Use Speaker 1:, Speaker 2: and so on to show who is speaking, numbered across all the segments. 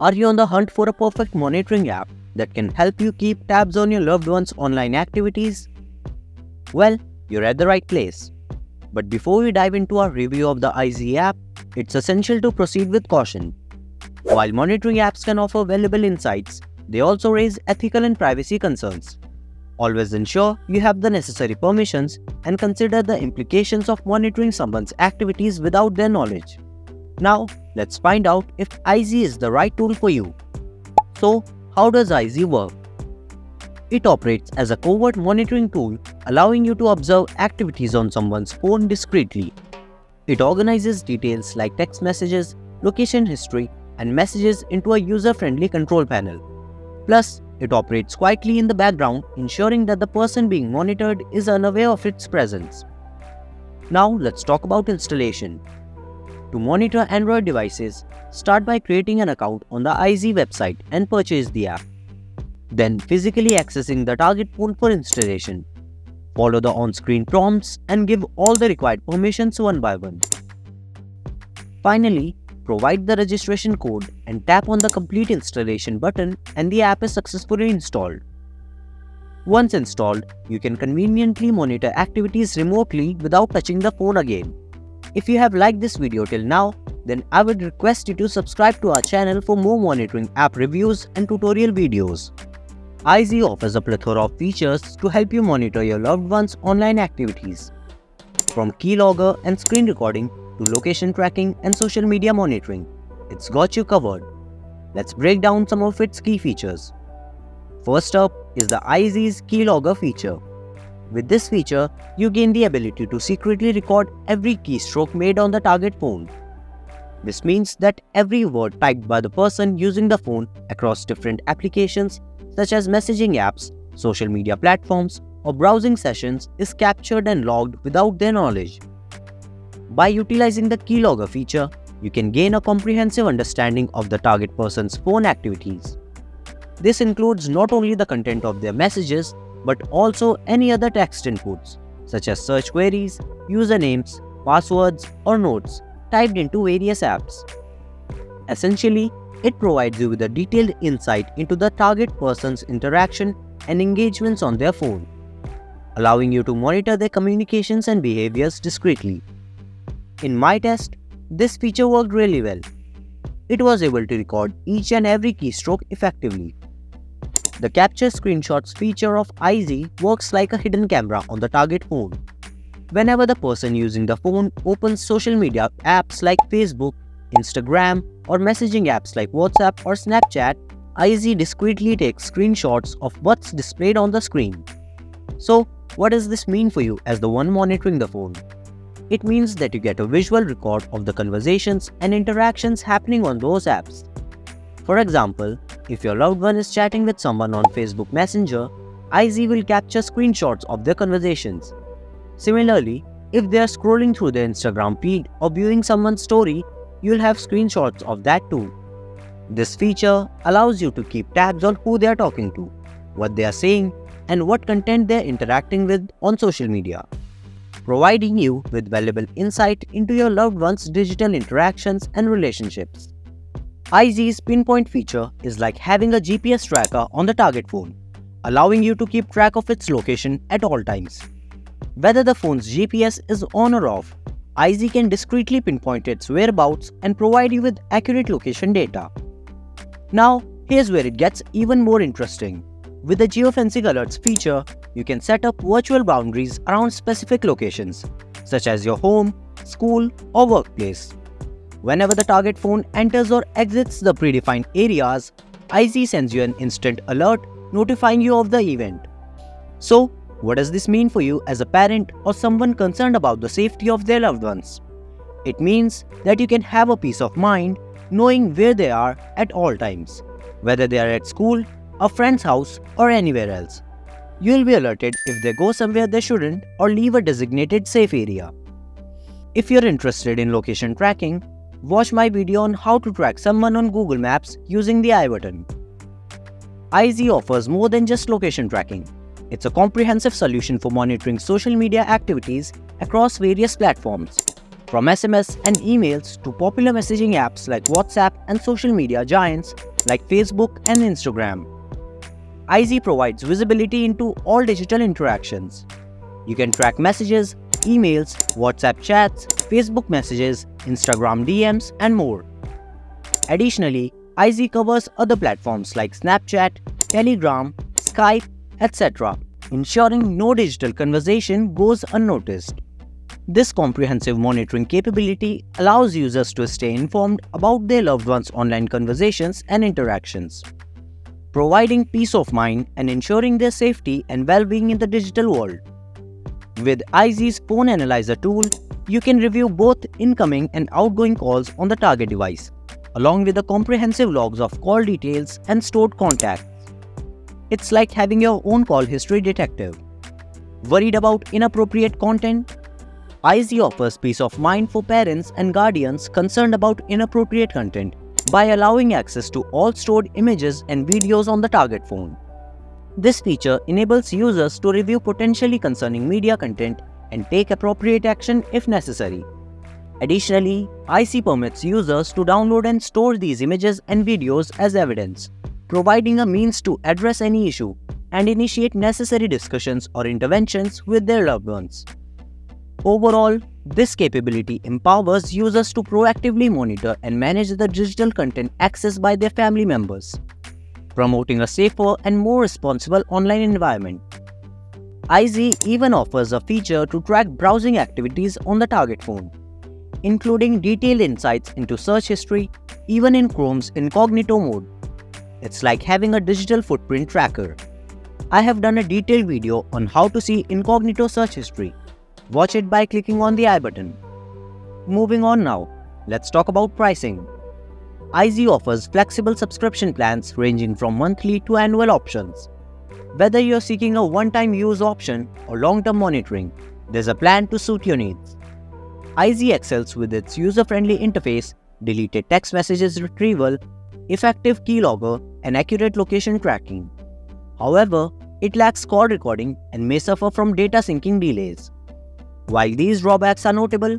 Speaker 1: Are you on the hunt for a perfect monitoring app that can help you keep tabs on your loved ones' online activities? Well, you're at the right place. But before we dive into our review of the Eyezy app, it's essential to proceed with caution. While monitoring apps can offer valuable insights, they also raise ethical and privacy concerns. Always ensure you have the necessary permissions and consider the implications of monitoring someone's activities without their knowledge. Now, let's find out if Eyezy is the right tool for you. So, how does Eyezy work? It operates as a covert monitoring tool, allowing you to observe activities on someone's phone discreetly. It organizes details like text messages, location history, and messages into a user-friendly control panel. Plus, it operates quietly in the background, ensuring that the person being monitored is unaware of its presence. Now, let's talk about installation. To monitor Android devices, start by creating an account on the Eyezy website and purchase the app. Then physically accessing the target phone for installation. Follow the on-screen prompts and give all the required permissions one by one. Finally, provide the registration code and tap on the complete installation button and the app is successfully installed. Once installed, you can conveniently monitor activities remotely without touching the phone again. If you have liked this video till now, then I would request you to subscribe to our channel for more monitoring app reviews and tutorial videos. Eyezy offers a plethora of features to help you monitor your loved ones' online activities. From keylogger and screen recording to location tracking and social media monitoring, it's got you covered. Let's break down some of its key features. First up is the Eyezy's keylogger feature. With this feature, you gain the ability to secretly record every keystroke made on the target phone. This means that every word typed by the person using the phone across different applications such as messaging apps, social media platforms, or browsing sessions is captured and logged without their knowledge. By utilizing the keylogger feature, you can gain a comprehensive understanding of the target person's phone activities. This includes not only the content of their messages, but also any other text inputs, such as search queries, usernames, passwords, or notes typed into various apps. Essentially, it provides you with a detailed insight into the target person's interaction and engagements on their phone, allowing you to monitor their communications and behaviors discreetly. In my test, this feature worked really well. It was able to record each and every keystroke effectively. The Capture Screenshots feature of Eyezy works like a hidden camera on the target phone. Whenever the person using the phone opens social media apps like Facebook, Instagram, or messaging apps like WhatsApp or Snapchat, Eyezy discreetly takes screenshots of what's displayed on the screen. So, what does this mean for you as the one monitoring the phone? It means that you get a visual record of the conversations and interactions happening on those apps. For example, if your loved one is chatting with someone on Facebook Messenger, Eyezy will capture screenshots of their conversations. Similarly, if they are scrolling through their Instagram feed or viewing someone's story, you'll have screenshots of that too. This feature allows you to keep tabs on who they are talking to, what they are saying, and what content they are interacting with on social media, providing you with valuable insight into your loved one's digital interactions and relationships. Eyezy's pinpoint feature is like having a GPS tracker on the target phone, allowing you to keep track of its location at all times. Whether the phone's GPS is on or off, Eyezy can discreetly pinpoint its whereabouts and provide you with accurate location data. Now, here's where it gets even more interesting. With the geofencing alerts feature, you can set up virtual boundaries around specific locations, such as your home, school, or workplace. Whenever the target phone enters or exits the predefined areas, Eyezy sends you an instant alert notifying you of the event. So, what does this mean for you as a parent or someone concerned about the safety of their loved ones? It means that you can have a peace of mind knowing where they are at all times, whether they are at school, a friend's house, or anywhere else. You'll be alerted if they go somewhere they shouldn't or leave a designated safe area. If you're interested in location tracking, watch my video on how to track someone on Google Maps using the I button. Eyezy offers more than just location tracking. It's a comprehensive solution for monitoring social media activities across various platforms. From SMS and emails to popular messaging apps like WhatsApp and social media giants like Facebook and Instagram, Eyezy provides visibility into all digital interactions. You can track messages, emails, WhatsApp chats, Facebook messages, Instagram DMs, and more. Additionally, Eyezy covers other platforms like Snapchat, Telegram, Skype, etc., ensuring no digital conversation goes unnoticed. This comprehensive monitoring capability allows users to stay informed about their loved ones' online conversations and interactions, providing peace of mind and ensuring their safety and well-being in the digital world. With Eyezy's phone analyzer tool, you can review both incoming and outgoing calls on the target device, along with the comprehensive logs of call details and stored contacts. It's like having your own call history detective. Worried about inappropriate content? Eyezy offers peace of mind for parents and guardians concerned about inappropriate content by allowing access to all stored images and videos on the target phone. This feature enables users to review potentially concerning media content and take appropriate action if necessary. Additionally, Eyezy permits users to download and store these images and videos as evidence, providing a means to address any issue and initiate necessary discussions or interventions with their loved ones. Overall, this capability empowers users to proactively monitor and manage the digital content accessed by their family members, promoting a safer and more responsible online environment. Eyezy even offers a feature to track browsing activities on the target phone, including detailed insights into search history, even in Chrome's incognito mode. It's like having a digital footprint tracker. I have done a detailed video on how to see incognito search history. Watch it by clicking on the I button. Moving on now, let's talk about pricing. Eyezy offers flexible subscription plans ranging from monthly to annual options. Whether you're seeking a one-time use option or long-term monitoring, there's a plan to suit your needs. Eyezy excels with its user-friendly interface, deleted text messages retrieval, effective keylogger, and accurate location tracking. However, it lacks call recording and may suffer from data syncing delays. While these drawbacks are notable,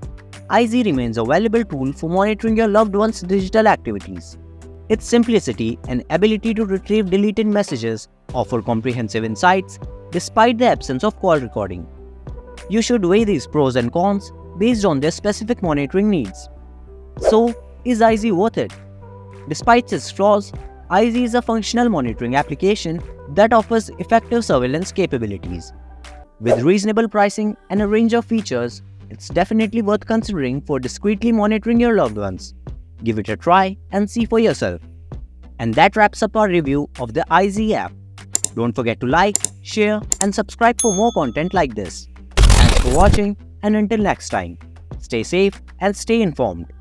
Speaker 1: Eyezy remains a valuable tool for monitoring your loved one's digital activities. Its simplicity and ability to retrieve deleted messages offer comprehensive insights despite the absence of call recording. You should weigh these pros and cons based on their specific monitoring needs. So, is Eyezy worth it? Despite its flaws, Eyezy is a functional monitoring application that offers effective surveillance capabilities. With reasonable pricing and a range of features, it's definitely worth considering for discreetly monitoring your loved ones. Give it a try and see for yourself. And that wraps up our review of the Eyezy app. Don't forget to like, share, and subscribe for more content like this. Thanks for watching, and until next time, stay safe and stay informed.